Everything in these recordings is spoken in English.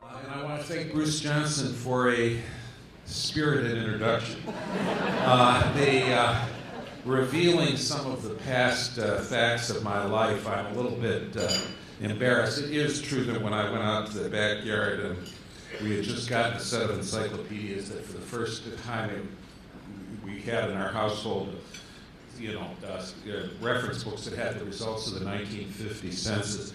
And I want to thank Bruce Johnson for a spirited introduction. Revealing some of the past facts of my life, I'm a little bit embarrassed. It is true that when I went out to the backyard and we had just gotten a set of encyclopedias that for the first time we had in our household, reference books that had the results of the 1950 census.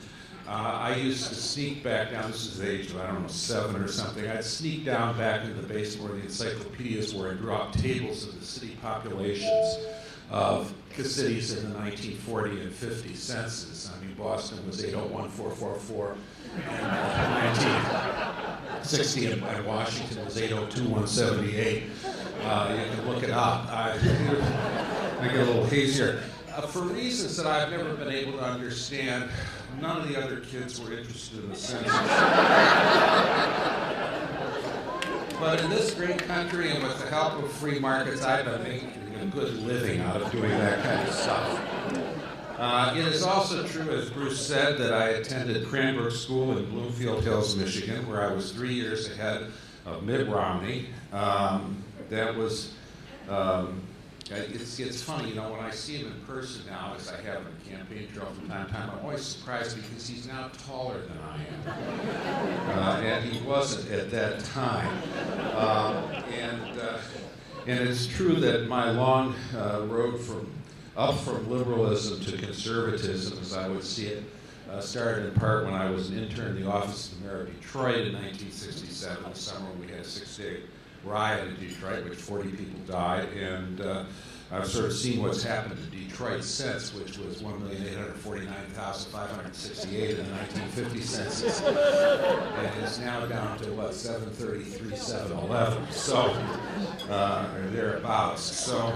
I used to sneak back down, this is the age of, 7 or something. I'd sneak down back into the basement where the encyclopedias were and draw up tables of the city populations of the cities in the 1940 and 50 census. I mean, Boston was 801,444, and 1960, and Washington was 802,178. You can look it up. I get a little hazier. For reasons that I've never been able to understand, none of the other kids were interested in the census. But in this great country and with the help of free markets, I've been making a good living out of doing that kind of stuff. It is also true, as Bruce said, that I attended Cranbrook School in Bloomfield Hills, Michigan, where I was 3 years ahead of Mitt Romney. It's funny, when I see him in person now, as I have in the campaign trail from time to time, I'm always surprised because he's now taller than I am. And he wasn't at that time. And it's true that my long road up from liberalism to conservatism, as I would see it, started in part when I was an intern in the office of the mayor of Detroit in 1967, the summer when we had a 6-day riot in Detroit, which 40 people died, and I've sort of seen what's happened to Detroit since, which was 1,849,568 in the 1950 census, and is now down to 733, 711, so or thereabouts. So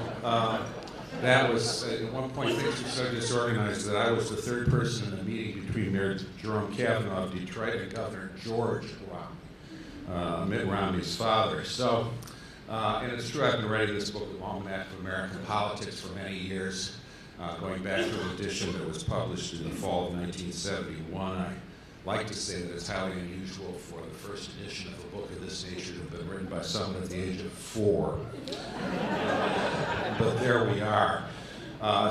that was at one point things were so disorganized that I was the third person in the meeting between Mayor Jerome Kavanaugh of Detroit and Governor George Romney, Mitt Romney's father. So, and it's true, I've been writing this book, The Almanac of American Politics, for many years, going back to an edition that was published in the fall of 1971. I like to say that it's highly unusual for the first edition of a book of this nature to have been written by someone at the age of 4. But there we are.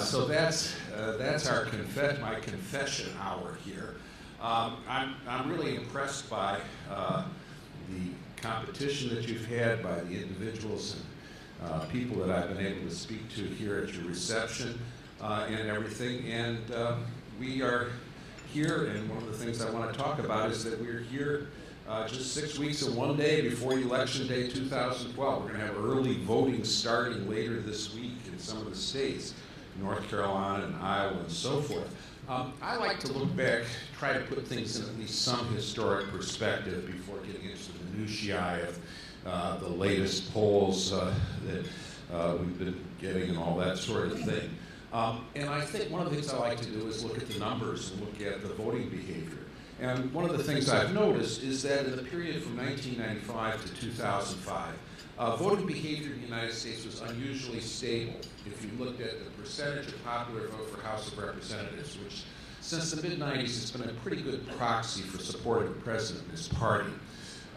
So that's my confession hour here. I'm really impressed by the competition that you've had, by the individuals and people that I've been able to speak to here at your reception and everything. And we are here, and one of the things I want to talk about is that we're here just 6 weeks and 1 day before Election Day 2012. We're going to have early voting starting later this week in some of the states, North Carolina and Iowa and so forth. I like to look back, try to put things in at least some historic perspective before getting into the minutiae of the latest polls that we've been getting and all that sort of thing. And I think one of the things I like to do is look at the numbers and look at the voting behavior. And one of the things I've noticed is that in the period from 1995 to 2005, voting behavior in the United States was unusually stable. If you looked at the percentage of popular vote for House of Representatives, which since the mid-90s has been a pretty good proxy for support of the president and his party.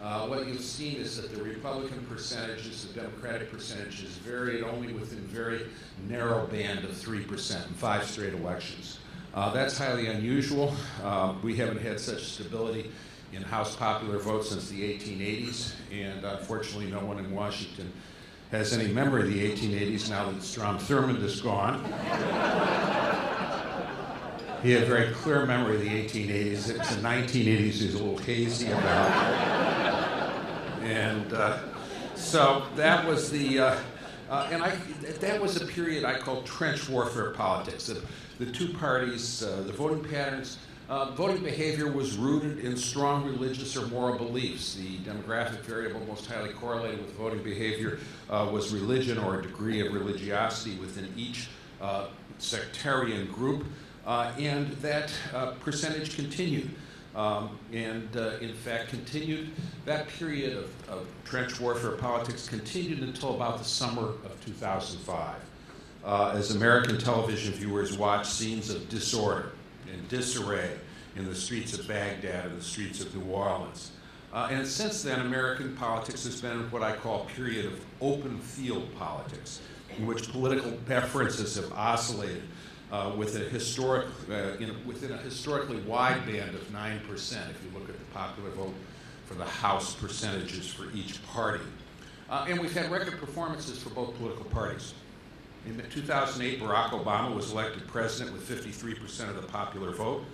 What you've seen is that the Republican percentages, the Democratic percentages varied only within a very narrow band of 3% in 5 straight elections. That's highly unusual. We haven't had such stability in House popular vote since the 1880s, and unfortunately no one in Washington has any memory of the 1880s now that Strom Thurmond is gone. He had a very clear memory of the 1880s. It was the 1980s he was a little hazy about. And so that was that was a period I call trench warfare politics. The two parties, the voting patterns, voting behavior was rooted in strong religious or moral beliefs. The demographic variable most highly correlated with voting behavior was religion or a degree of religiosity within each sectarian group, and that percentage continued. In fact, that period of trench warfare politics continued until about the summer of 2005. As American television viewers watched scenes of disorder and disarray in the streets of Baghdad and the streets of New Orleans. And since then, American politics has been what I call a period of open field politics, in which political preferences have oscillated within a historically wide band of 9%, if you look at the popular vote for the House percentages for each party. And we've had record performances for both political parties. In 2008, Barack Obama was elected president with 53% of the popular vote.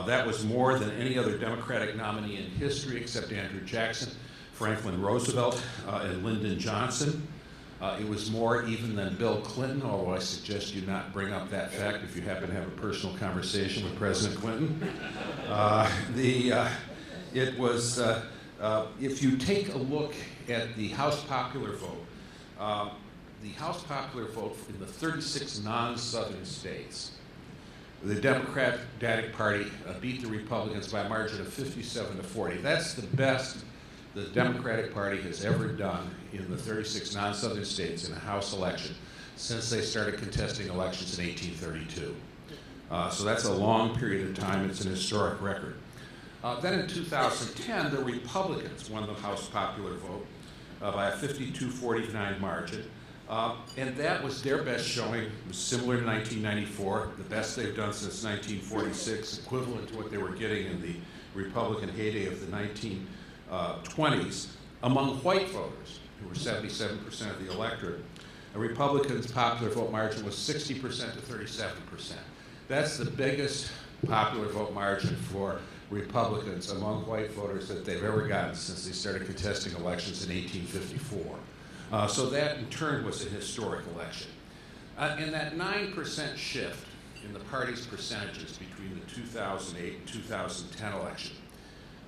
That was more than any other Democratic nominee in history except Andrew Jackson, Franklin Roosevelt, and Lyndon Johnson. It was more even than Bill Clinton, although I suggest you not bring up that fact if you happen to have a personal conversation with President Clinton. If you take a look at the House popular vote, the House popular vote in the 36 non-Southern states, the Democratic Party beat the Republicans by a margin of 57-40. That's the best the Democratic Party has ever done in the 36 non-Southern states in a House election since they started contesting elections in 1832. So that's a long period of time. It's an historic record. Then in 2010, the Republicans won the House popular vote by a 52-49 margin. And that was their best showing. It was similar to 1994, the best they've done since 1946, equivalent to what they were getting in the Republican heyday of the 1920s. Among white voters, who were 77% of the electorate, a Republican's popular vote margin was 60% to 37%. That's the biggest popular vote margin for Republicans among white voters that they've ever gotten since they started contesting elections in 1854. So that, in turn, was a historic election. And that 9% shift in the party's percentages between the 2008 and 2010 election,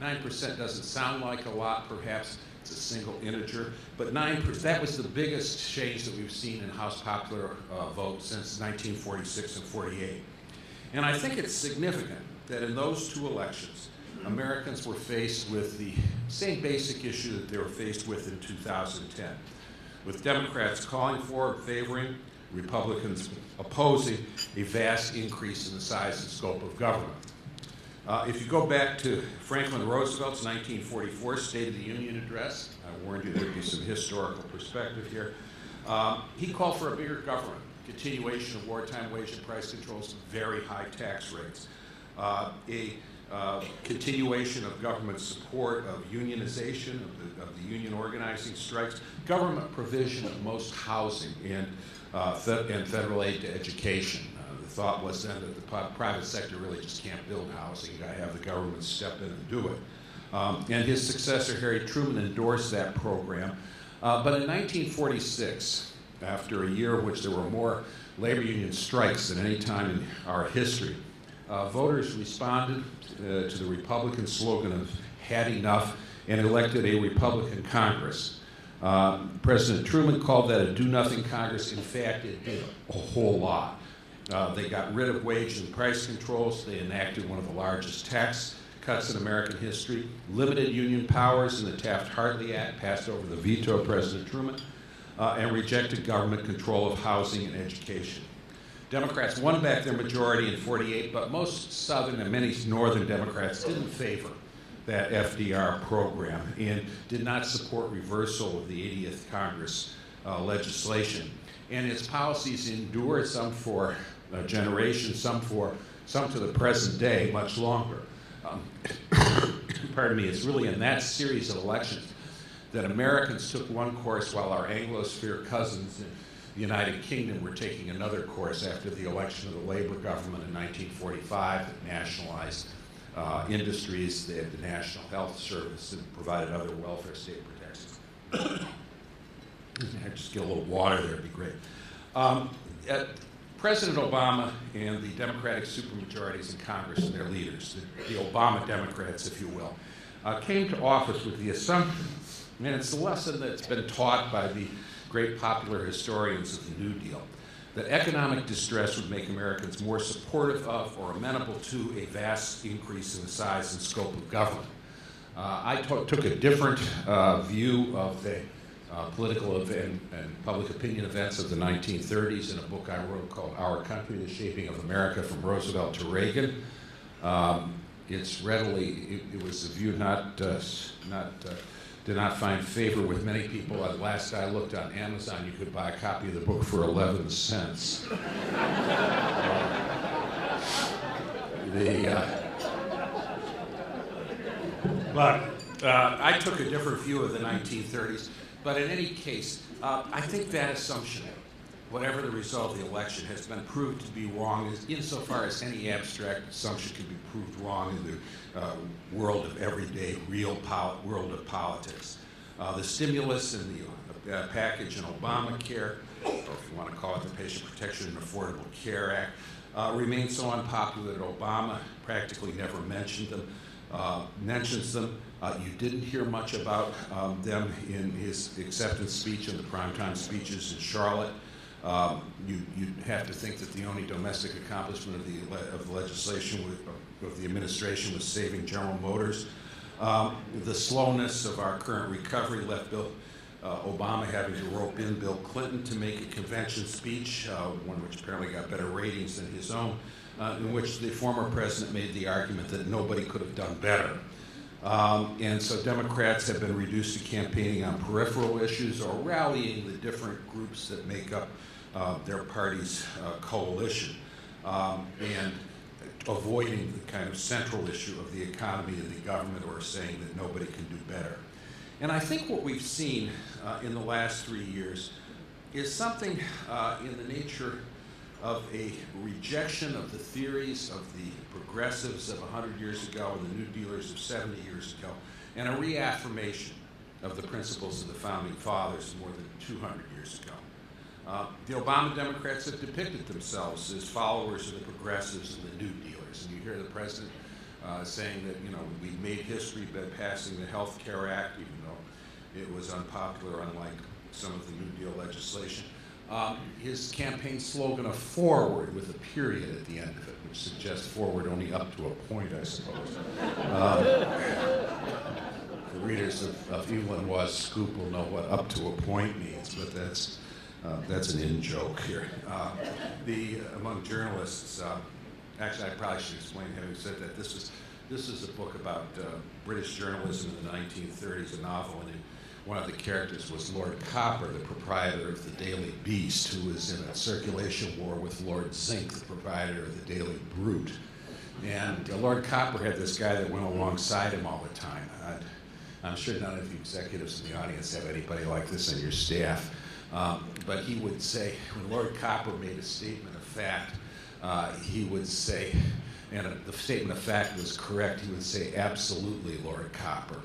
9% doesn't sound like a lot, perhaps it's a single integer, but 9%, that was the biggest change that we've seen in House popular vote since 1946 and 48. And I think it's significant that in those two elections, Americans were faced with the same basic issue that they were faced with in 2010. With Democrats calling for, favoring, Republicans opposing a vast increase in the size and scope of government. If you go back to Franklin Roosevelt's 1944 State of the Union address, I warned you there'd be some historical perspective here, he called for a bigger government, continuation of wartime wage and price controls, very high tax rates, continuation of government support of unionization, of the union organizing strikes, government provision of most housing and federal aid to education. The thought was then that the private sector really just can't build housing. You've got to have the government step in and do it. And his successor, Harry Truman, endorsed that program. But in 1946, after a year in which there were more labor union strikes than any time in our history, voters responded to the Republican slogan of "had enough" and elected a Republican Congress. President Truman called that a do-nothing Congress. In fact, it did a whole lot. They got rid of wage and price controls. They enacted one of the largest tax cuts in American history, limited union powers in the Taft-Hartley Act, passed over the veto of President Truman, and rejected government control of housing and education. Democrats won back their majority in 48, but most Southern and many Northern Democrats didn't favor that FDR program and did not support reversal of the 80th Congress legislation. And its policies endured, some for a generation, some to the present day, much longer. Pardon me, it's really in that series of elections that Americans took one course while our Anglosphere cousins in the United Kingdom were taking another course after the election of the Labour government in 1945 that nationalized industries. They had the National Health Service and provided other welfare state protections. I just get a little water there, it'd be great. President Obama and the Democratic supermajorities in Congress and their leaders, the Obama Democrats, if you will, came to office with the assumption, and it's a lesson that's been taught by the great popular historians of the New Deal, that economic distress would make Americans more supportive of or amenable to a vast increase in the size and scope of government. I took a different view of the political and public opinion events of the 1930s in a book I wrote called Our Country, The Shaping of America from Roosevelt to Reagan. it's readily, it was a view did not find favor with many people. Last I looked on Amazon, you could buy a copy of the book for 11 cents. But I took a different view of the 1930s. But in any case, I think that assumption, whatever the result of the election, has been proved to be wrong insofar as any abstract assumption can be proved wrong in the world of everyday, real world of politics. The stimulus and the package in Obamacare, or if you want to call it the Patient Protection and Affordable Care Act, remained so unpopular that Obama practically never mentions them. You didn't hear much about them in his acceptance speech and the primetime speeches in Charlotte. You'd have to think that the only domestic accomplishment of the legislation, of the administration, was saving General Motors. The slowness of our current recovery left Obama having to rope in Bill Clinton to make a convention speech, one which apparently got better ratings than his own, in which the former president made the argument that nobody could have done better. And so Democrats have been reduced to campaigning on peripheral issues or rallying the different groups that make up their party's coalition, and avoiding the kind of central issue of the economy and the government, or saying that nobody can do better. And I think what we've seen in the last 3 years is something in the nature of a rejection of the theories of the progressives of 100 years ago and the New Dealers of 70 years ago, and a reaffirmation of the principles of the Founding Fathers more than 200 years ago. The Obama Democrats have depicted themselves as followers of the progressives and the New Dealers, and you hear the president saying that, we made history by passing the Health Care Act, even though it was unpopular, unlike some of the New Deal legislation. His campaign slogan of "forward" with a period at the end of it, which suggests forward only up to a point, I suppose. The readers of Evelyn Waugh's Scoop will know what "up to a point" means, but that's an in-joke here. Among journalists, actually, I probably should explain, having said that, this is a book about British journalism in the 1930s, a novel, and one of the characters was Lord Copper, the proprietor of the Daily Beast, who was in a circulation war with Lord Zink, the proprietor of the Daily Brute. And Lord Copper had this guy that went alongside him all the time. I'm sure none of you executives in the audience have anybody like this on your staff. But he would say, when Lord Copper made a statement of fact, he would say, and the statement of fact was correct, he would say, "Absolutely, Lord Copper."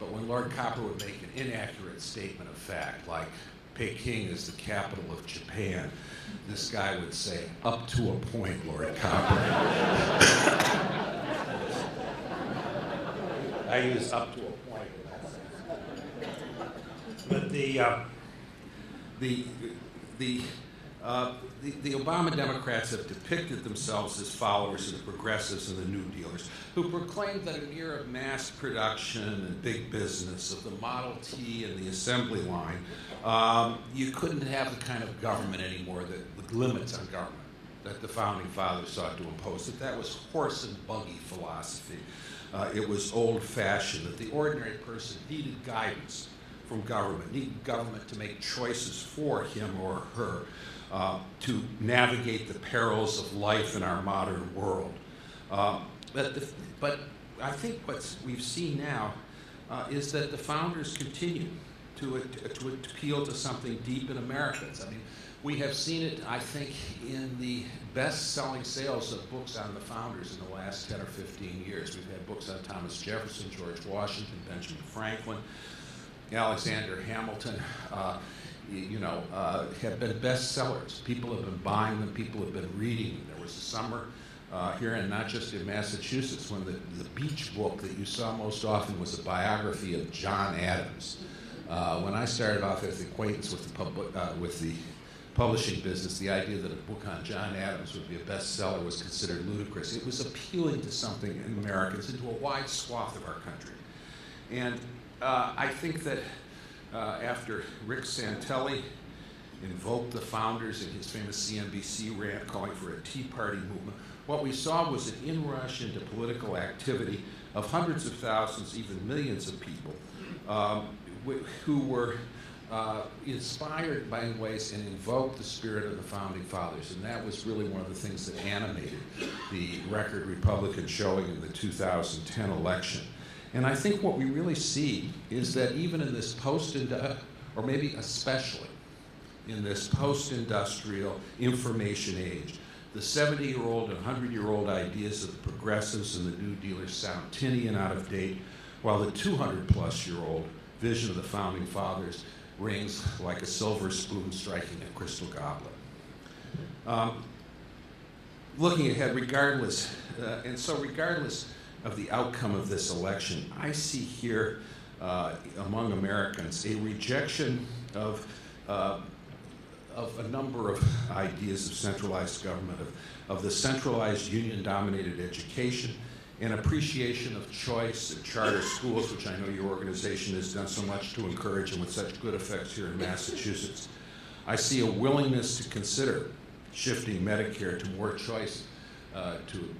But when Lord Copper would make an inaccurate statement of fact, like Peking is the capital of Japan, this guy would say, "Up to a point, Lord Copper." I use "up to a point" in that sense. But the Obama Democrats have depicted themselves as followers of the progressives and the New Dealers, who proclaimed that in an era of mass production and big business, of the Model T and the assembly line, you couldn't have the kind of government anymore, with limits on government that the Founding Fathers sought to impose, that was horse and buggy philosophy. It was old-fashioned, that the ordinary person needed guidance from government, needed government to make choices for him or her, to navigate the perils of life in our modern world. But I think what we've seen now is that the founders continue to appeal to something deep in Americans. I mean, we have seen it, I think, in the best-selling sales of books on the founders in the last 10 or 15 years. We've had books on Thomas Jefferson, George Washington, Benjamin Franklin, Alexander Hamilton, have been bestsellers. People have been buying them, people have been reading them. There was a summer here, and not just in Massachusetts, when the beach book that you saw most often was a biography of John Adams. When I started off as acquaintance with the publishing business, the idea that a book on John Adams would be a bestseller was considered ludicrous. It was appealing to something in Americans, into a wide swath of our country. And I think that after Rick Santelli invoked the founders in his famous CNBC rant calling for a Tea Party movement. What we saw was an inrush into political activity of hundreds of thousands, even millions of people who were inspired by ways and invoked the spirit of the Founding Fathers. And that was really one of the things that animated the record Republican showing in the 2010 election. And I think what we really see is that even in this or maybe especially in this post-industrial information age, the 70-year-old and 100-year-old ideas of the progressives and the New Dealers sound tinny and out of date, while the 200-plus-year-old vision of the Founding Fathers rings like a silver spoon striking a crystal goblet. Looking ahead, regardless of the outcome of this election, I see here among Americans a rejection of a number of ideas of centralized government, of the centralized union-dominated education, an appreciation of choice and charter schools, which I know your organization has done so much to encourage and with such good effects here in Massachusetts. I see a willingness to consider shifting Medicare to more choice, to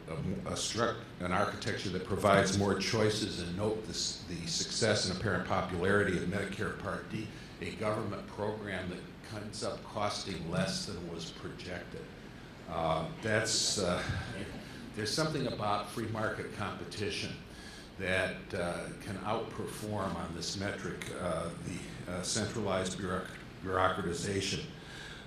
an architecture that provides more choices, and note the success and apparent popularity of Medicare Part D, a government program that ends up costing less than was projected. There's something about free market competition that can outperform on this metric the centralized bureaucratization.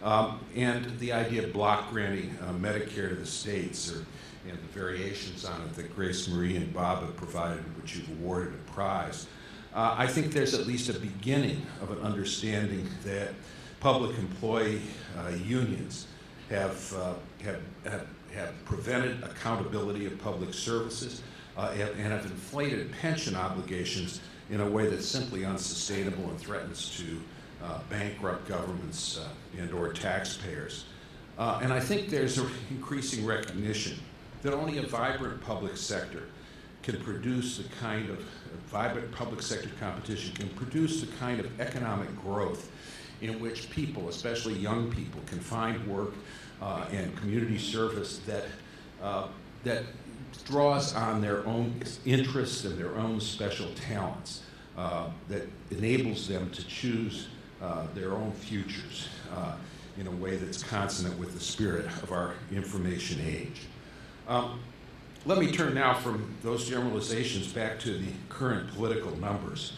And the idea of block granting Medicare to the states, and the variations on it that Grace Marie and Bob have provided, which you've awarded a prize. I think there's at least a beginning of an understanding that public employee unions have prevented accountability of public services and have inflated pension obligations in a way that's simply unsustainable and threatens to bankrupt governments and/or taxpayers. And I think there's an increasing recognition that only a vibrant public sector can produce the kind of vibrant public sector competition can produce the kind of economic growth in which people, especially young people, can find work and community service that draws on their own interests and their own special talents, that enables them to choose their own futures in a way that's consonant with the spirit of our information age. Let me turn now from those generalizations back to the current political numbers,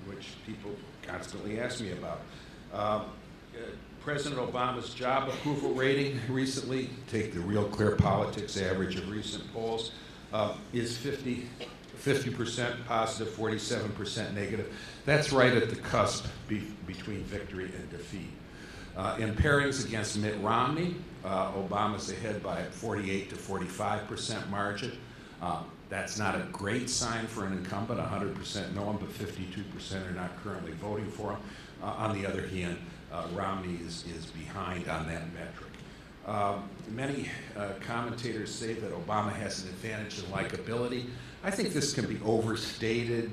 which people constantly ask me about. President Obama's job approval rating recently, take the Real Clear Politics average of recent polls, is 50% positive, 47% negative. That's right at the cusp between victory and defeat. In pairings against Mitt Romney, Obama's ahead by a 48 to 45% margin. That's not a great sign for an incumbent. 100% know him, but 52% are not currently voting for him. On the other hand, Romney is behind on that metric. Many commentators say that Obama has an advantage in likability. I think this can be overstated.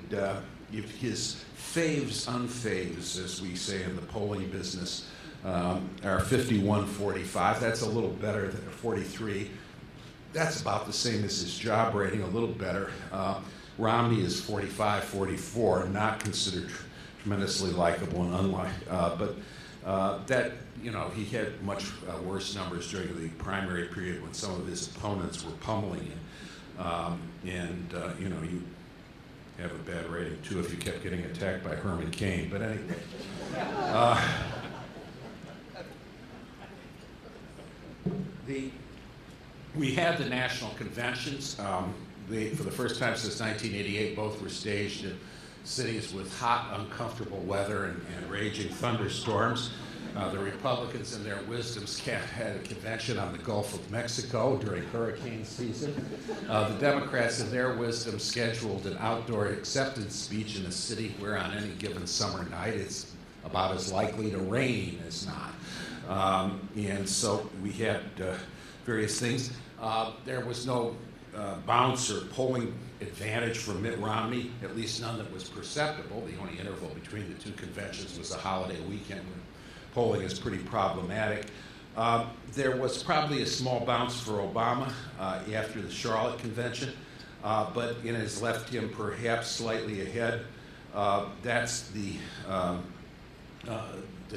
If his faves, unfaves, as we say in the polling business, are 51-45. That's a little better than a 43. That's about the same as his job rating, a little better. Romney is 45-44, not considered tremendously likable and unlike, that, you know, he had much worse numbers during the primary period when some of his opponents were pummeling him. You know, you have a bad rating too if you kept getting attacked by Herman Cain. But anyway. We had the national conventions. For the first time since 1988, both were staged in cities with hot, uncomfortable weather and raging thunderstorms. The Republicans, in their wisdom, had a convention on the Gulf of Mexico during hurricane season. The Democrats, in their wisdom, scheduled an outdoor acceptance speech in a city where on any given summer night it's about as likely to rain as not. And so we had various things. There was no bounce or polling advantage for Mitt Romney, at least none that was perceptible. The only interval between the two conventions was a holiday weekend when polling is pretty problematic. There was probably a small bounce for Obama after the Charlotte convention, but it has left him perhaps slightly ahead. That's the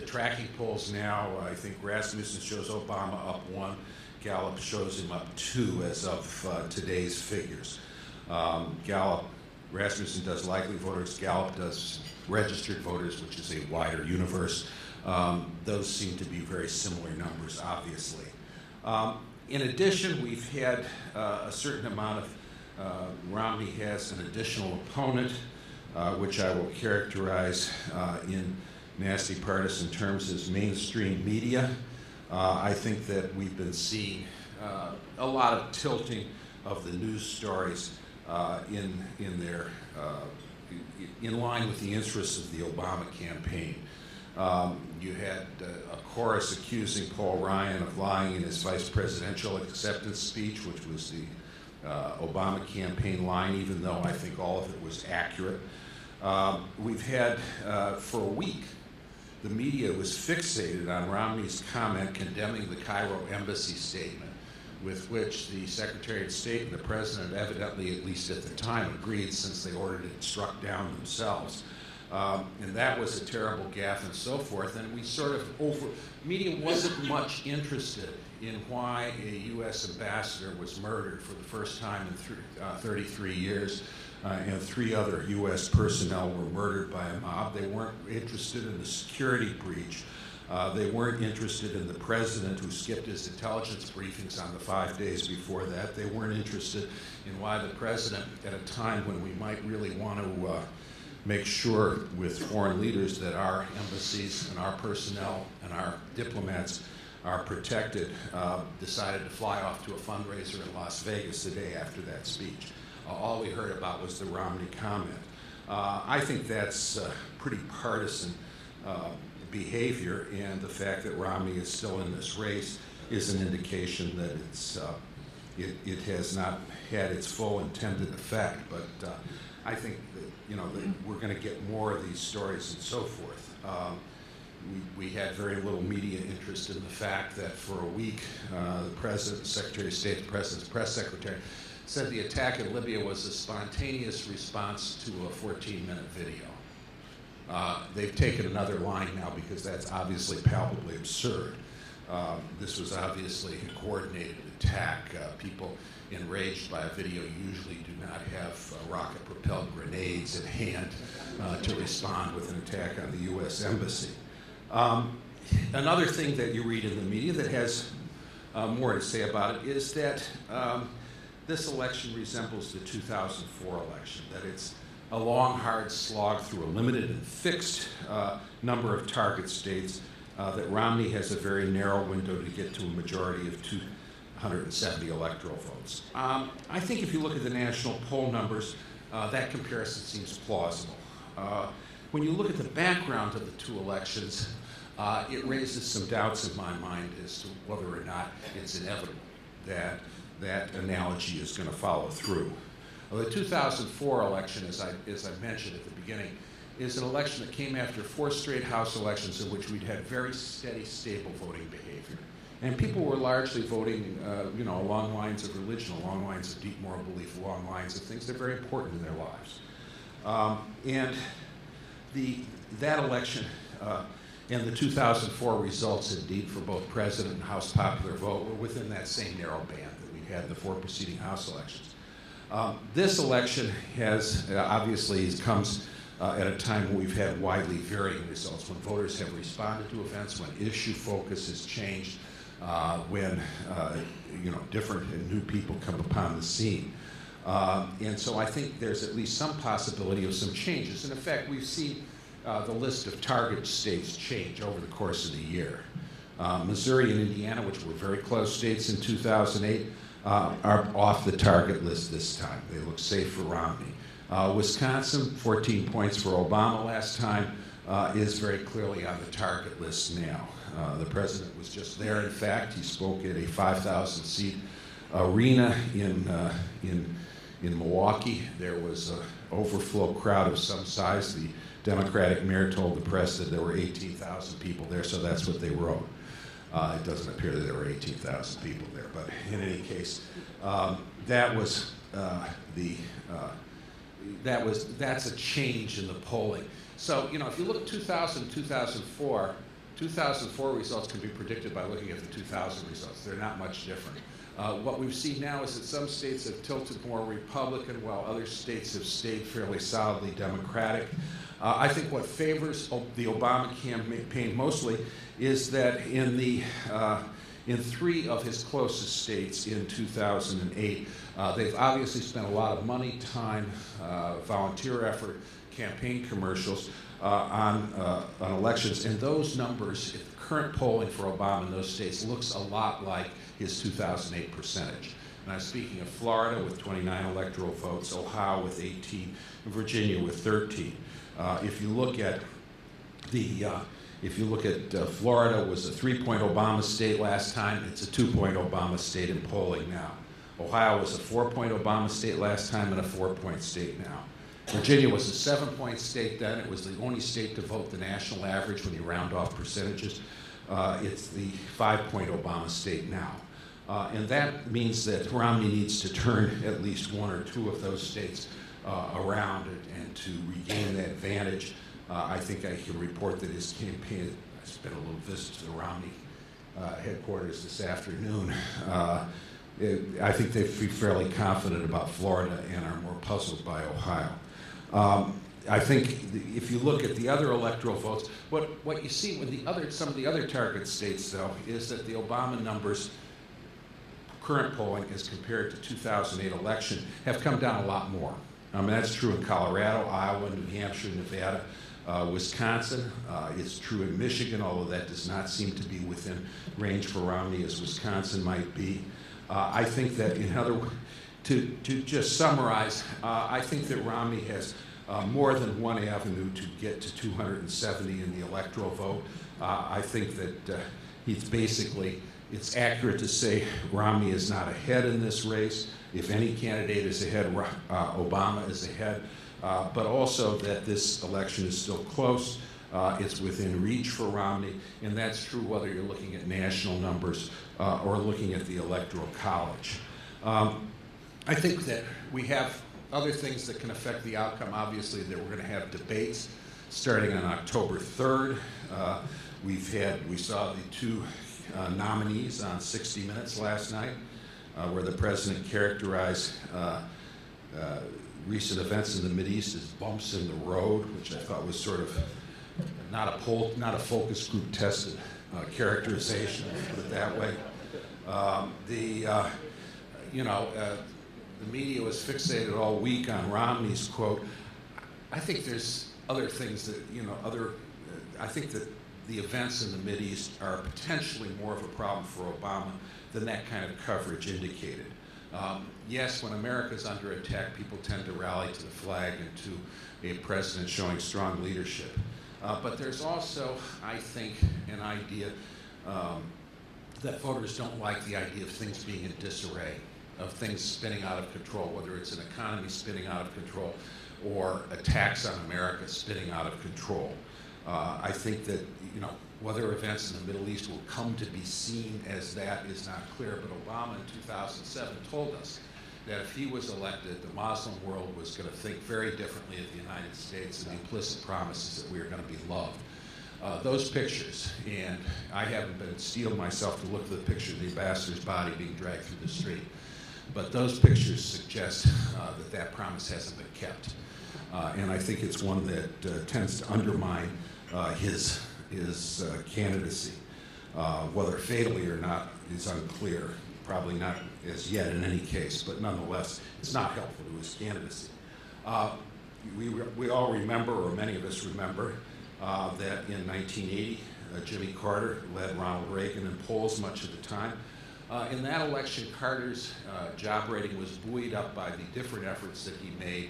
tracking polls now. I think Rasmussen shows Obama up 1. Gallup shows him up 2 as of today's figures. Rasmussen does likely voters. Gallup does registered voters, which is a wider universe. Those seem to be very similar numbers, obviously. In addition, we've had a certain amount of, Romney has an additional opponent, which I will characterize in nasty partisan terms as mainstream media. I think that we've been seeing a lot of tilting of the news stories in line with the interests of the Obama campaign. You had a chorus accusing Paul Ryan of lying in his vice presidential acceptance speech, which was the Obama campaign line, even though I think all of it was accurate. We've had, for a week, the media was fixated on Romney's comment condemning the Cairo embassy statement, with which the Secretary of State and the President evidently, at least at the time, agreed, since they ordered it struck down themselves. And that was a terrible gaffe and so forth. And we sort of media wasn't much interested in why a U.S. ambassador was murdered for the first time in 33 years. And 3 other U.S. personnel were murdered by a mob. They weren't interested in the security breach. They weren't interested in the president who skipped his intelligence briefings on the 5 days before that. They weren't interested in why the president, at a time when we might really want to make sure with foreign leaders that our embassies and our personnel and our diplomats are protected, decided to fly off to a fundraiser in Las Vegas the day after that speech. All we heard about was the Romney comment. I think that's pretty partisan behavior, and the fact that Romney is still in this race is an indication that it has not had its full intended effect. But I think that we're going to get more of these stories and so forth. We had very little media interest in the fact that for a week, the President, the Secretary of State, the President's press secretary, said the attack in Libya was a spontaneous response to a 14-minute video. They've taken another line now because that's obviously palpably absurd. This was obviously a coordinated attack. People enraged by a video usually do not have rocket-propelled grenades at hand to respond with an attack on the U.S. Embassy. Another thing that you read in the media that has more to say about it is that this election resembles the 2004 election, that it's a long, hard slog through a limited and fixed number of target states, that Romney has a very narrow window to get to a majority of 270 electoral votes. I think if you look at the national poll numbers, that comparison seems plausible. When you look at the background of the 2 elections, it raises some doubts in my mind as to whether or not it's inevitable that that analogy is going to follow through. Well, the 2004 election, as I mentioned at the beginning, is an election that came after 4 straight House elections in which we'd had very steady, stable voting behavior. And people were largely voting, along lines of religion, along lines of deep moral belief, along lines of things that are very important in their lives. And that election and the 2004 results, indeed, for both President and House popular vote were within that same narrow band that we had the 4 preceding House elections. This election has obviously comes at a time when we've had widely varying results, when voters have responded to events, when issue focus has changed, when different and new people come upon the scene. And so I think there's at least some possibility of some changes. And in fact, we've seen the list of target states change over the course of the year. Missouri and Indiana, which were very close states in 2008, are off the target list this time. They look safe for Romney. Wisconsin, 14 points for Obama last time, is very clearly on the target list now. The president was just there. In fact, he spoke at a 5,000-seat arena in Milwaukee. There was an overflow crowd of some size. The Democratic mayor told the press that there were 18,000 people there, so that's what they wrote. It doesn't appear that there were 18,000 people there, but in any case, that's a change in the polling. So, you know, if you look at 2000, 2004, 2004 results can be predicted by looking at the 2000 results. They're not much different. What we've seen now is that some states have tilted more Republican, while other states have stayed fairly solidly Democratic. I think what favors the Obama campaign mostly is that in 3 of his closest states in 2008, they've obviously spent a lot of money, time, volunteer effort, campaign commercials on elections, and those numbers, if the current polling for Obama in those states looks a lot like his 2008 percentage. And I'm speaking of Florida with 29 electoral votes, Ohio with 18, and Virginia with 13. If you look at Florida was a 3-point Obama state last time. It's a 2-point Obama state in polling now. Ohio was a 4-point Obama state last time and a 4-point state now. Virginia was a 7-point state then. It was the only state to vote the national average when you round off percentages. It's the 5-point Obama state now. And that means that Romney needs to turn at least 1 or 2 of those states around and to regain that advantage. I think I can report that his campaign, I spent a little visit to the Romney headquarters this afternoon. I think they feel fairly confident about Florida and are more puzzled by Ohio. I think if you look at the other electoral votes, what you see with some of the other target states, though, is that the Obama numbers, current polling as compared to 2008 election, have come down a lot more. That's true in Colorado, Iowa, New Hampshire, Nevada, Wisconsin. It's true in Michigan, although that does not seem to be within range for Romney as Wisconsin might be. I think that, to just summarize, I think that Romney has more than one avenue to get to 270 in the electoral vote. I think that it's accurate to say Romney is not ahead in this race. If any candidate is ahead, Obama is ahead. But also that this election is still close. It's within reach for Romney, and that's true whether you're looking at national numbers or looking at the Electoral College. I think that we have other things that can affect the outcome. Obviously, that we're going to have debates starting on October 3rd. We saw the 2 nominees on 60 Minutes last night, where the president characterized recent events in the Mideast as bumps in the road, which I thought was sort of not a focus group tested characterization, to put it that way. The media was fixated all week on Romney's quote. I think there's other things that, I think that the events in the Mideast are potentially more of a problem for Obama than that kind of coverage indicated. Yes, when America's under attack, people tend to rally to the flag and to a president showing strong leadership. But there's also, I think, an idea that voters don't like the idea of things being in disarray, of things spinning out of control, whether it's an economy spinning out of control or attacks on America spinning out of control. I think that, whether events in the Middle East will come to be seen as that is not clear, but Obama in 2007 told us that if he was elected, the Muslim world was going to think very differently of the United States, and the implicit promises that we are going to be loved. Those pictures, and I haven't been steeled myself to look at the picture of the ambassador's body being dragged through the street, but those pictures suggest that promise hasn't been kept. And I think it's one that tends to undermine his candidacy. Whether fatally or not is unclear. Probably not as yet in any case, but nonetheless, it's not helpful to his candidacy. We all remember, or many of us remember, that in 1980, Jimmy Carter led Ronald Reagan in polls much of the time. In that election, Carter's job rating was buoyed up by the different efforts that he made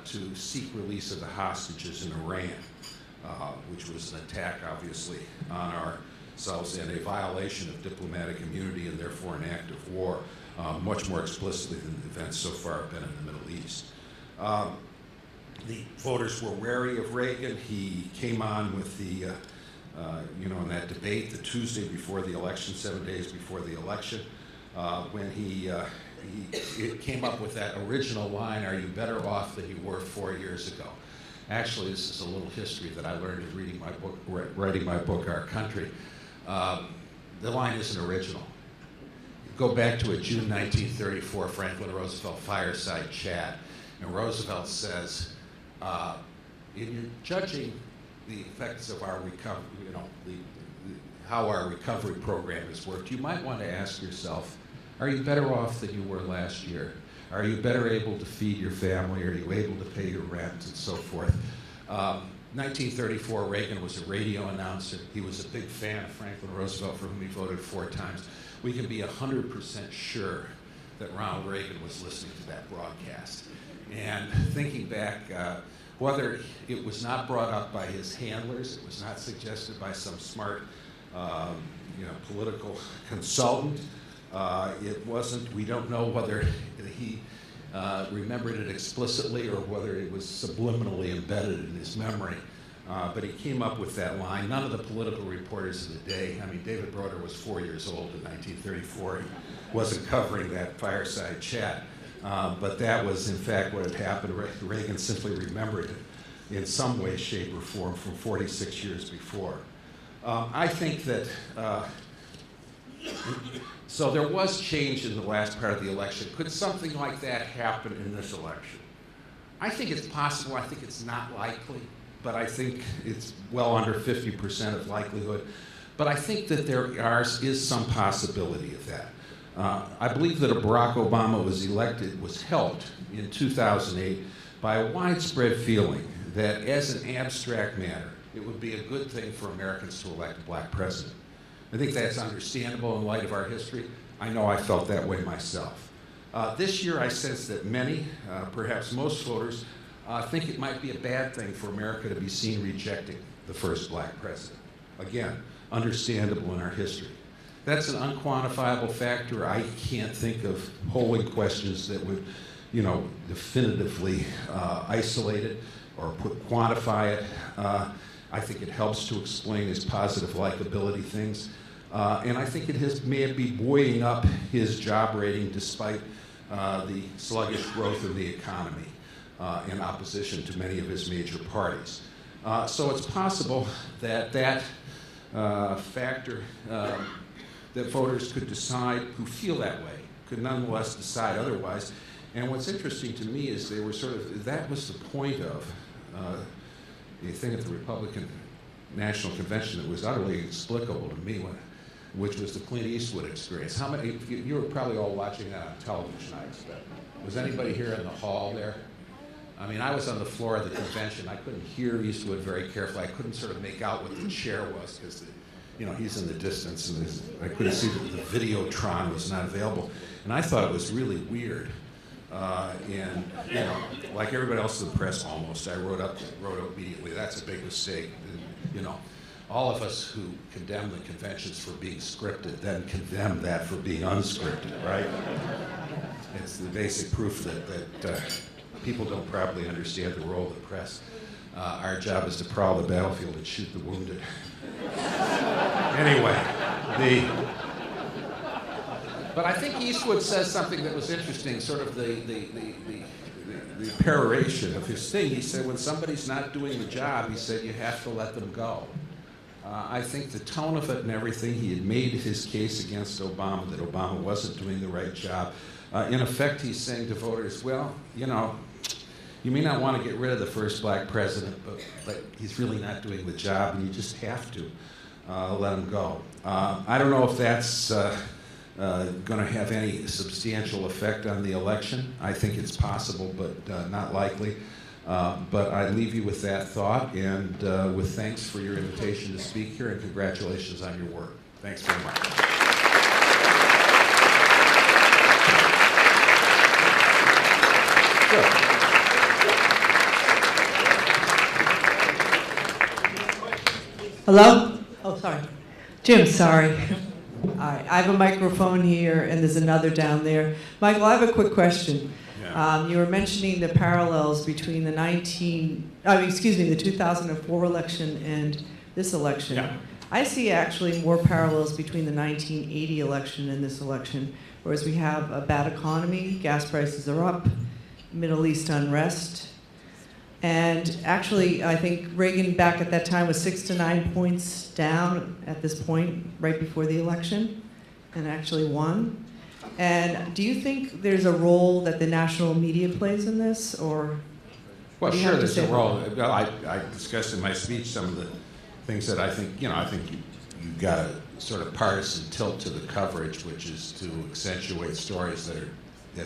to seek release of the hostages in Iran, which was an attack, obviously, on ourselves and a violation of diplomatic immunity and therefore an act of war, much more explicitly than the events so far have been in the Middle East. the voters were wary of Reagan. He came on with the, in that debate the Tuesday before the election, 7 days before the election, when he came up with that original line, "Are you better off than you were 4 years ago?" Actually, this is a little history that I learned in reading my book, writing my book, Our Country. The line isn't original. Go back to a June 1934 Franklin Roosevelt fireside chat, and Roosevelt says, in judging the effects of our recovery, how our recovery program has worked, you might want to ask yourself, are you better off than you were last year? Are you better able to feed your family? Are you able to pay your rent and so forth? 1934, Reagan was a radio announcer. He was a big fan of Franklin Roosevelt, for whom he voted 4 times. We can be 100% sure that Ronald Reagan was listening to that broadcast. And thinking back, whether it was not brought up by his handlers, it was not suggested by some smart political consultant, it wasn't, we don't know whether he remembered it explicitly or whether it was subliminally embedded in his memory. But he came up with that line. None of the political reporters of the day, David Broder was 4 years old in 1934. He wasn't covering that fireside chat. But that was, in fact, what had happened. Reagan simply remembered it in some way, shape, or form from 46 years before. I think that, so there was change in the last part of the election. Could something like that happen in this election? I think it's possible. I think it's not likely, but I think it's well under 50% of likelihood. But I think that there is some possibility of that. I believe that Barack Obama was helped in 2008 by a widespread feeling that as an abstract matter, it would be a good thing for Americans to elect a black president. I think that's understandable in light of our history. I know I felt that way myself. This year I sense that many, perhaps most voters, think it might be a bad thing for America to be seen rejecting the first black president. Again, understandable in our history. That's an unquantifiable factor. I can't think of polling questions that would, definitively isolate it or quantify it. I think it helps to explain his positive likability things. And I think it may be buoying up his job rating despite the sluggish growth of the economy in opposition to many of his major parties. So it's possible that that factor, that voters could decide, who feel that way, could nonetheless decide otherwise. And what's interesting to me is they were that was the point of the thing at the Republican National Convention that was utterly inexplicable to me, which was the Clint Eastwood experience. How many, you were probably all watching that on television, I expect. Was anybody here in the hall there? I was on the floor of the convention. I couldn't hear Eastwood very carefully. I couldn't sort of make out what the chair was because he's in the distance, and I couldn't see that the Videotron was not available. And I thought it was really weird. And like everybody else in the press almost, I wrote up immediately, that's a big mistake. And, all of us who condemn the conventions for being scripted then condemn that for being unscripted, right? It's the basic proof that people don't properly understand the role of the press. Our job is to prowl the battlefield and shoot the wounded. Anyway, but I think Eastwood says something that was interesting, sort of the peroration of his thing. He said, when somebody's not doing the job, he said, you have to let them go. I think the tone of it and everything, he had made his case against Obama, that Obama wasn't doing the right job. In effect, he's saying to voters, well, you may not want to get rid of the first black president, but he's really not doing the job, and you just have to let him go. I don't know if that's going to have any substantial effect on the election. I think it's possible, but not likely. But I leave you with that thought, and with thanks for your invitation to speak here, and congratulations on your work. Thanks very much. Good. Hello? Oh, sorry. Jim, sorry. All right, I have a microphone here, and there's another down there. Michael, I have a quick question. Yeah. You were mentioning the parallels between the 2004 election and this election. Yeah. I see actually more parallels between the 1980 election and this election, whereas we have a bad economy, gas prices are up, Middle East unrest, and actually I think Reagan back at that time was 6 to 9 points down at this point, right before the election, and actually won. And do you think there's a role that the national media plays in this, or? Well, what do you sure, have to there's say a about role. Well, I discussed in my speech some of the things that I think, I think you've got a sort of partisan tilt to the coverage, which is to accentuate stories that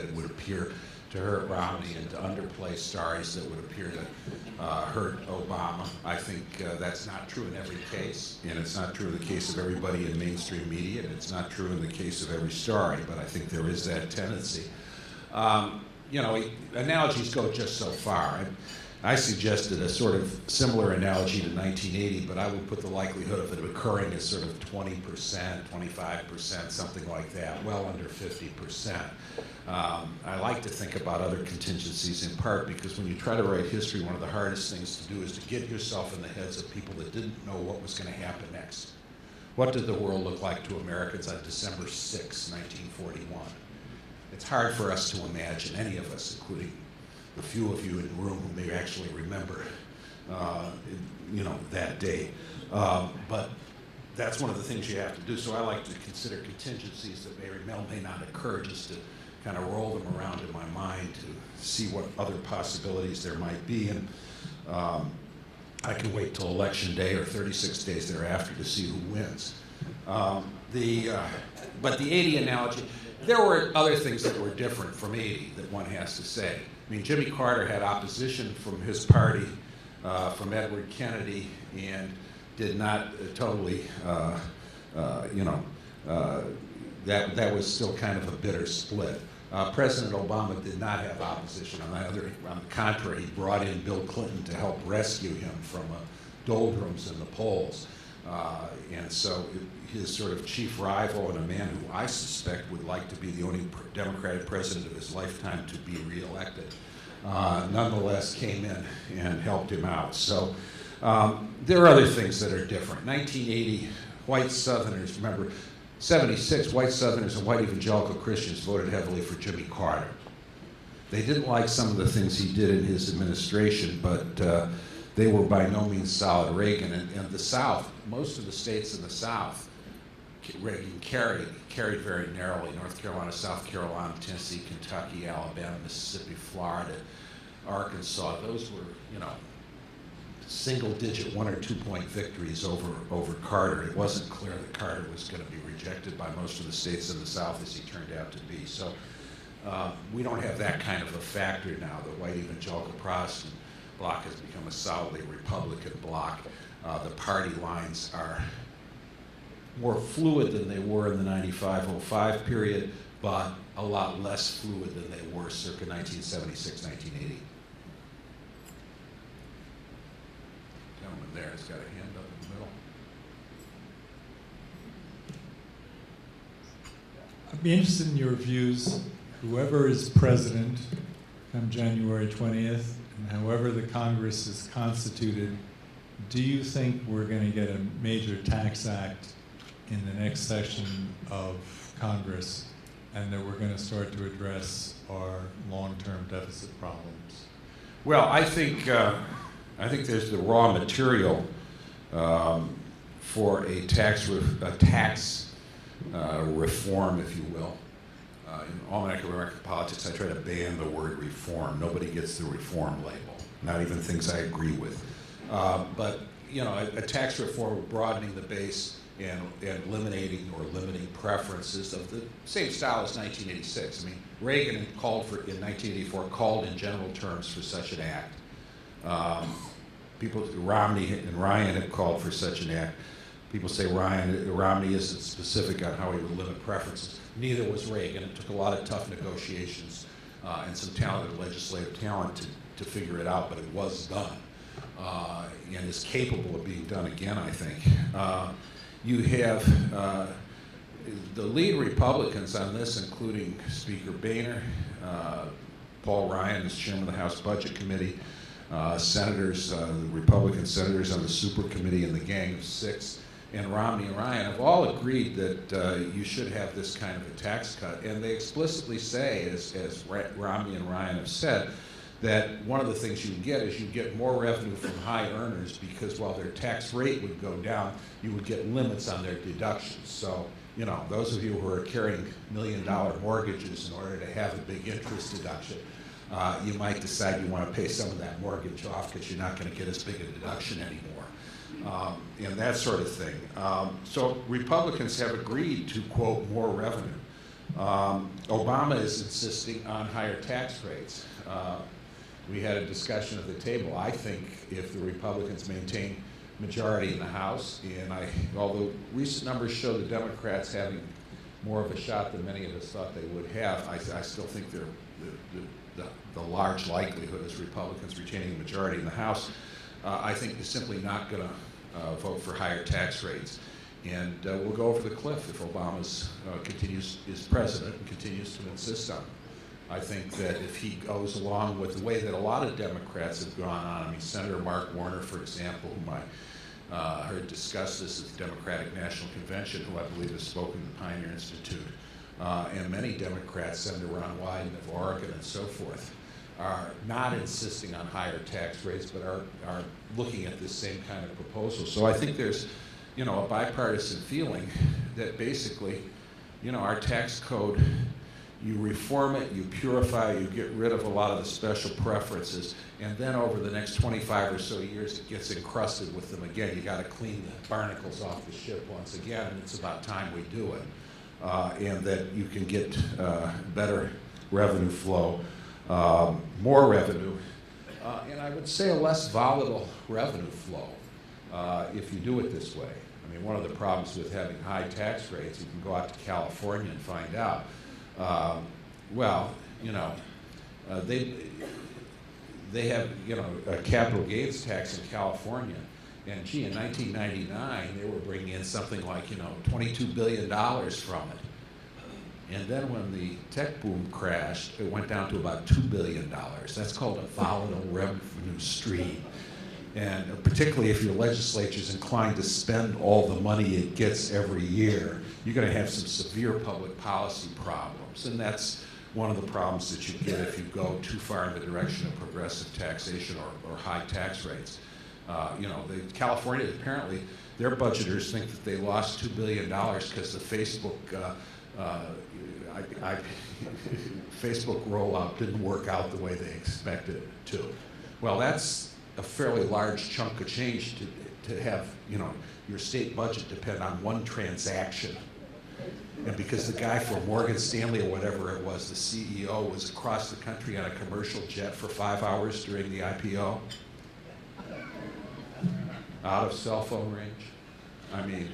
it would appear to hurt Romney and to underplay stories that would appear to hurt Obama. I think that's not true in every case, and it's not true in the case of everybody in mainstream media, and it's not true in the case of every story, but I think there is that tendency. Analogies go just so far. I suggested a sort of similar analogy to 1980, but I would put the likelihood of it occurring as sort of 20%, 25%, something like that, well under 50%. I like to think about other contingencies in part because when you try to write history, one of the hardest things to do is to get yourself in the heads of people that didn't know what was going to happen next. What did the world look like to Americans on December 6, 1941? It's hard for us to imagine, any of us, including the few of you in the room who may actually remember, that day. But that's one of the things you have to do. So I like to consider contingencies that may or may not occur, just to kind of roll them around in my mind to see what other possibilities there might be. And I can wait till election day or 36 days thereafter to see who wins. But the 80 analogy, there were other things that were different from 80 that one has to say. I mean, Jimmy Carter had opposition from his party, from Edward Kennedy, and did not totally, that was still kind of a bitter split. President Obama did not have opposition. On the contrary, he brought in Bill Clinton to help rescue him from doldrums in the polls. And so his sort of chief rival, and a man who I suspect would like to be the only Democratic president of his lifetime to be reelected, nonetheless came in and helped him out. So there are other things that are different. 1980, white Southerners, remember, 76, white Southerners and white evangelical Christians voted heavily for Jimmy Carter. They didn't like some of the things he did in his administration, but they were by no means solid Reagan. And the South, most of the states in the South, Reagan carried very narrowly. North Carolina, South Carolina, Tennessee, Kentucky, Alabama, Mississippi, Florida, Arkansas. Those were, single-digit 1 or 2 point victories over Carter. It wasn't clear that Carter was going to be rejected by most of the states in the South as he turned out to be. So we don't have that kind of a factor now. The white evangelical Protestant bloc has become a solidly Republican bloc. The party lines are more fluid than they were in the 95-05 period, but a lot less fluid than they were circa 1976, 1980. Gentleman there has got a hand up in the middle. I'd be interested in your views, whoever is president come January 20th, and however the Congress is constituted, do you think we're going to get a major tax act in the next session of Congress, and that we're going to start to address our long-term deficit problems? Well, I think there's the raw material for a tax reform, if you will. In Almanac of American Politics, I try to ban the word reform. Nobody gets the reform label, not even things I agree with. But a tax reform broadening the base and eliminating or limiting preferences of the same style as 1986. I mean, Reagan in 1984 called in general terms for such an act. Romney and Ryan have called for such an act. People say Romney isn't specific on how he would limit preferences. Neither was Reagan. It took a lot of tough negotiations and some talented legislative talent to figure it out, but it was done and is capable of being done again, I think. You have the lead Republicans on this, including Speaker Boehner, Paul Ryan is chairman of the House Budget Committee. Senators, the Republican senators on the Super Committee and the Gang of Six, and Romney and Ryan have all agreed that you should have this kind of a tax cut. And they explicitly say, as Romney and Ryan have said, that one of the things you get is you get more revenue from high earners because while their tax rate would go down, you would get limits on their deductions. So, you know, those of you who are carrying $1 million mortgages in order to have a big interest deduction, you might decide you want to pay some of that mortgage off because you're not going to get as big a deduction anymore, and that sort of thing. So Republicans have agreed to, quote, more revenue. Obama is insisting on higher tax rates. We had a discussion at the table. I think if the Republicans maintain majority in the House, and although recent numbers show the Democrats having more of a shot than many of us thought they would have, I still think the large likelihood is Republicans retaining a majority in the House. I think they're simply not going to vote for higher tax rates. And we'll go over the cliff if Obama is president and continues to insist on it. I think that if he goes along with the way that a lot of Democrats have gone on, I mean, Senator Mark Warner, for example, whom I heard discuss this at the Democratic National Convention, who I believe has spoken to the Pioneer Institute, and many Democrats, Senator Ron Wyden of Oregon and so forth, are not insisting on higher tax rates, but are looking at this same kind of proposal. So I think there's, you know, a bipartisan feeling that basically, you know, our tax code, you reform it, you purify it, you get rid of a lot of the special preferences, and then over the next 25 or so years, it gets encrusted with them again. You got to clean the barnacles off the ship once again, and it's about time we do it. And that you can get better revenue flow, more revenue, and I would say a less volatile revenue flow if you do it this way. I mean, one of the problems with having high tax rates, you can go out to California and find out, well, you know, they have, you know, a capital gains tax in California, and gee, in 1999 they were bringing in something like, you know, $22 billion from it, and then when the tech boom crashed, it went down to about $2 billion. That's called a volatile revenue stream, and particularly if your legislature is inclined to spend all the money it gets every year, you're going to have some severe public policy problems, and that's one of the problems that you get if you go too far in the direction of progressive taxation or high tax rates. You know, California, apparently, their budgeters think that they lost $2 billion because the Facebook Facebook rollout didn't work out the way they expected it to. Well, that's a fairly large chunk of change to have, you know, your state budget depend on one transaction. And because the guy from Morgan Stanley or whatever it was, the CEO, was across the country on a commercial jet for 5 hours during the IPO, out of cell phone range. I mean,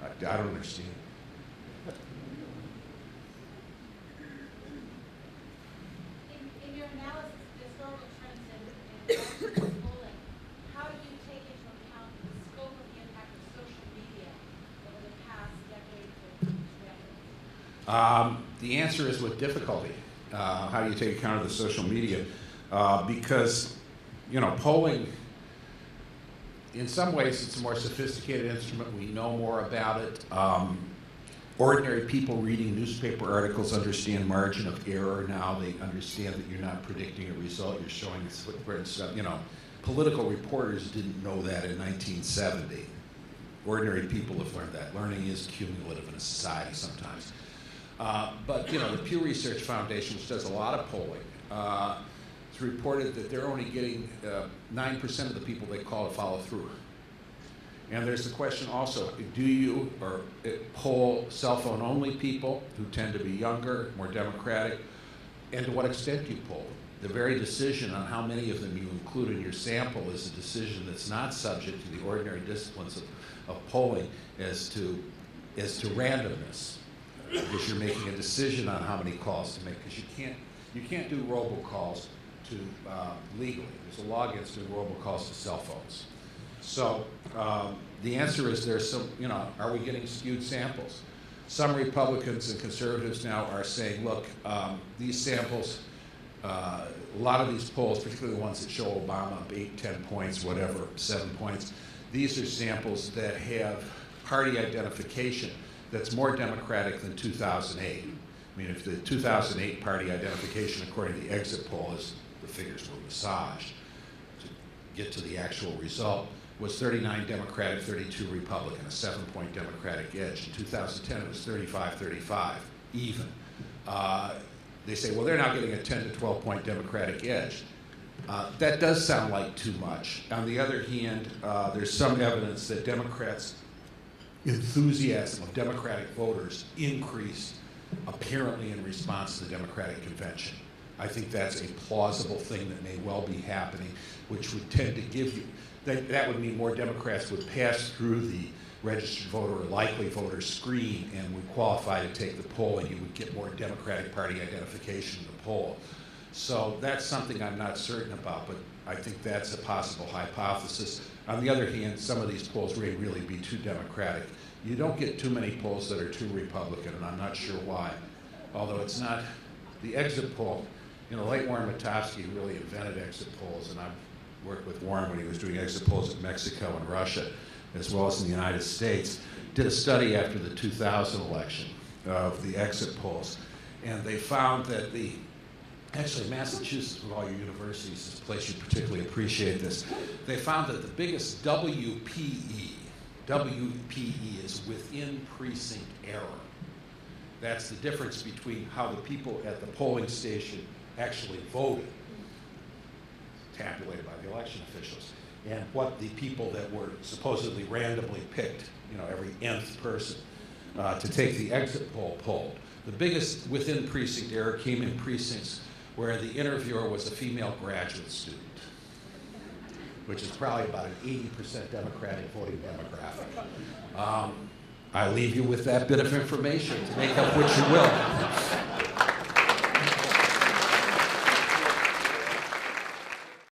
I don't understand. In your analysis of historical trends in polling, how do you take into account the scope of the impact of social media over the past decade to 2 decades? The answer is with difficulty. How do you take account of the social media? Because, you know, polling, in some ways, it's a more sophisticated instrument. We know more about it. Ordinary people reading newspaper articles understand margin of error now. They understand that you're not predicting a result, you're showing its footprints. You know, political reporters didn't know that in 1970. Ordinary people have learned that. Learning is cumulative in a society sometimes. But, you know, the Pew Research Foundation, which does a lot of polling, it's reported that they're only getting 9% of the people they call to follow through. And there's the question also, do you poll cell phone only people who tend to be younger, more democratic, and to what extent do you poll? The very decision on how many of them you include in your sample is a decision that's not subject to the ordinary disciplines of polling as to randomness, because you're making a decision on how many calls to make, because you can't do robocalls to legally. There's a law against doing robocalls to cell phones. So the answer is there's some, you know, are we getting skewed samples? Some Republicans and conservatives now are saying, look, these samples, a lot of these polls, particularly the ones that show Obama up 8, 10 points, whatever, 7 points, these are samples that have party identification that's more Democratic than 2008. I mean, if the 2008 party identification, according to the exit poll, as the figures were massaged to get to the actual result, was 39 Democratic, 32 Republican, a 7-point Democratic edge. In 2010, it was 35-35, even. They say, well, they're now getting a 10 to 12-point Democratic edge. That does sound like too much. On the other hand, there's some evidence that Democrats' enthusiasm of Democratic voters increased apparently in response to the Democratic convention. I think that's a plausible thing that may well be happening, which would tend to give you, that would mean more Democrats would pass through the registered voter or likely voter screen and would qualify to take the poll, and you would get more Democratic Party identification in the poll. So that's something I'm not certain about, but I think that's a possible hypothesis. On the other hand, some of these polls may really be too Democratic. You don't get too many polls that are too Republican, and I'm not sure why. Although it's not, the exit poll, you know, late Warren Matofsky really invented exit polls, and I've worked with Warren when he was doing exit polls in Mexico and Russia, as well as in the United States. Did a study after the 2000 election of the exit polls, and they found that actually Massachusetts, with all your universities, is a place you particularly appreciate this. They found that the biggest WPE is within precinct error. That's the difference between how the people at the polling station actually voted, tabulated by the election officials, and what the people that were supposedly randomly picked, you know, every nth person to take the exit poll polled. The biggest within precinct error came in precincts where the interviewer was a female graduate student, which is probably about an 80% Democratic voting demographic. I leave you with that bit of information to make of which you will.